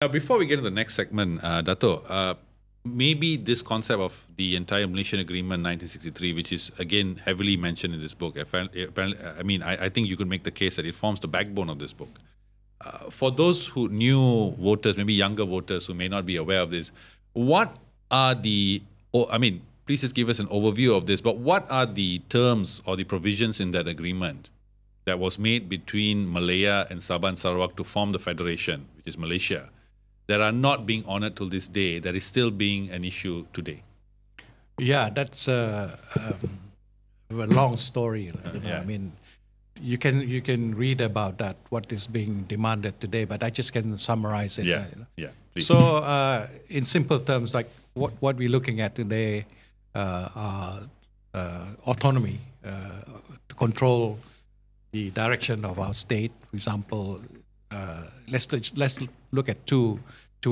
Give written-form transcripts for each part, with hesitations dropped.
Before we get to the next segment, Dato, maybe this concept of the entire Malaysian Agreement 1963, which is again heavily mentioned in this book, I think you could make the case that it forms the backbone of this book. For those who new voters, maybe younger voters who may not be aware of this, what are the, please just give us an overview of this, but what are the terms or the provisions in that agreement that was made between Malaya and Sabah and Sarawak to form the federation, which is Malaysia, that are not being honored till this day, that is still being an issue today? Yeah, that's a long story. Yeah. I mean, you can read about that, what is being demanded today, but I just can summarize it. Yeah, please. So, in simple terms, like what we're looking at today are autonomy to control the direction of our state. For example, let's look at two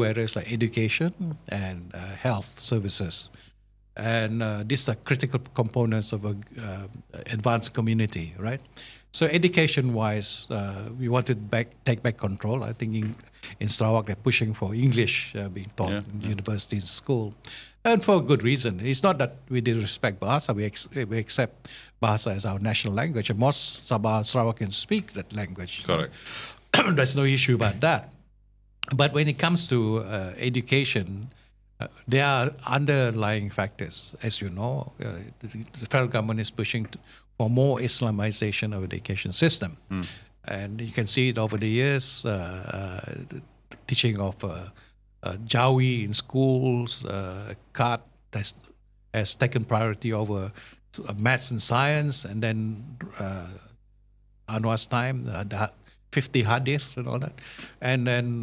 areas like education and health services, and these are critical components of a advanced community, right? So education-wise, we want to take back control. I think in Sarawak they're pushing for English being taught in universities and school, and for a good reason. It's not that we disrespect Bahasa. We accept Bahasa as our national language, and most Sabah Sarawakians speak that language. Correct. There's no issue about that. But when it comes to education, there are underlying factors. As you know, the federal government is pushing for more Islamization of the education system. And you can see it over the years, teaching of Jawi in schools, CAT has taken priority over maths and science, and then Anwar's time, the 50 hadith and all that. And then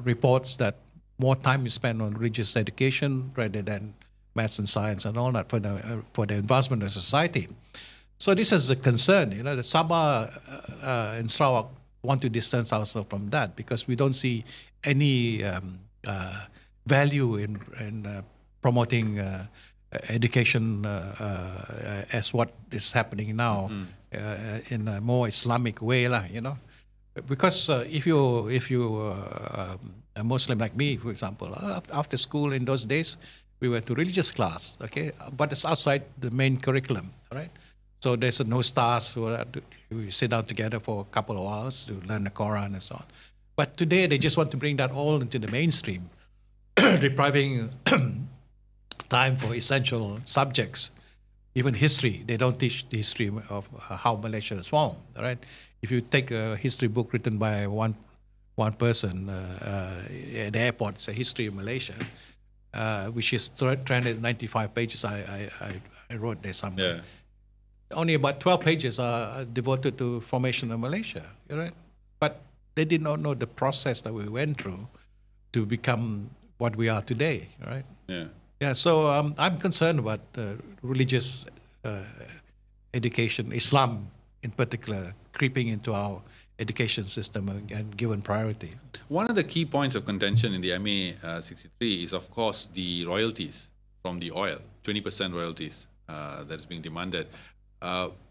reports that more time is spent on religious education rather than maths and science and all that for the advancement of society. So this is a concern. You know, the Sabah and Sarawak want to distance ourselves from that because we don't see any value in promoting education as what is happening now in a more Islamic way, you know. Because if you a Muslim like me, for example, after school in those days, we went to religious class, okay, but it's outside the main curriculum, right? So there's no stars. We sit down together for a couple of hours to learn the Quran and so on. But today they just want to bring that all into the mainstream, depriving time for essential subjects. Even history, they don't teach the history of how Malaysia is formed, right? If you take a history book written by one person at the airport, it's a history of Malaysia, which is 395 pages. I wrote there somewhere. Yeah. Only about 12 pages are devoted to formation of Malaysia, right? But they did not know the process that we went through to become what we are today, right? Yeah. Yeah, so I'm concerned about religious education, Islam in particular, creeping into our education system and given priority. One of the key points of contention in the MA1963 is, of course, the royalties from the oil, 20% royalties that is being demanded.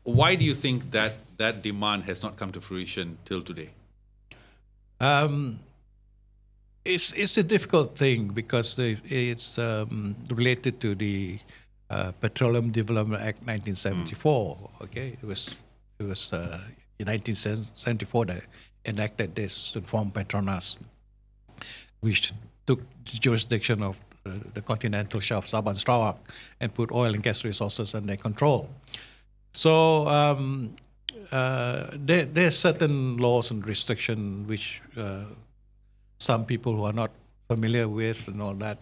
Why do you think that that demand has not come to fruition till today? It's a difficult thing because it's related to the Petroleum Development Act 1974. Okay, it was in 1974 that enacted this to form Petronas, which took jurisdiction of the continental shelf, Sabah and Sarawak, and put oil and gas resources under control. So there's certain laws and restrictions which some people who are not familiar with and all that,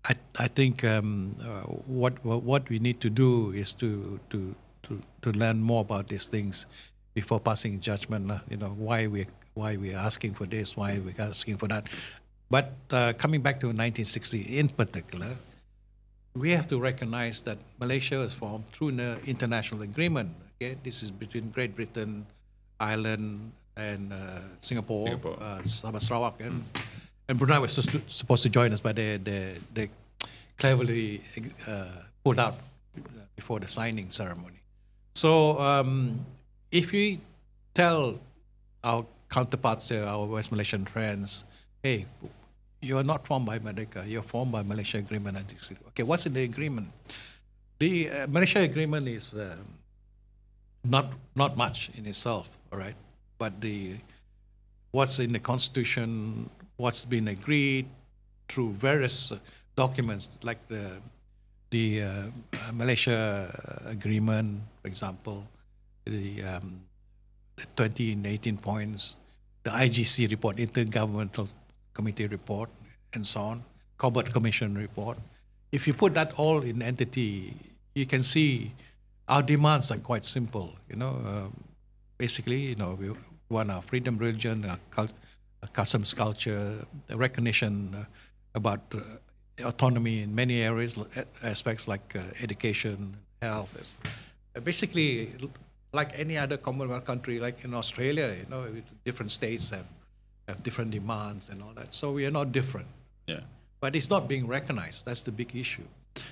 I think what we need to do is to learn more about these things before passing judgment. You know, why we're asking for this, why we're asking for that. But coming back to 1960 in particular, we have to recognize that Malaysia was formed through an international agreement. Okay, this is between Great Britain, Ireland, and Singapore. Sabah, Sarawak, and Brunei was supposed to join us, but they cleverly pulled out before the signing ceremony. So if we tell our counterparts, our West Malaysian friends, hey, you are not formed by Merdeka, you're formed by Malaysia Agreement 1963. Okay, what's in the agreement? The Malaysia Agreement is not much in itself, all right? But what's in the Constitution, what's been agreed through various documents, like the Malaysia Agreement, for example, the 2018 points, the IGC report, Intergovernmental Committee report, and so on, Corbett Commission report. If you put that all in entity, you can see our demands are quite simple. Basically, we want our freedom, religion, our customs, culture, the recognition about autonomy in many areas, aspects like education, health. Basically, like any other Commonwealth country, like in Australia, different states have different demands and all that. So we are not different. Yeah. But it's not being recognized. That's the big issue.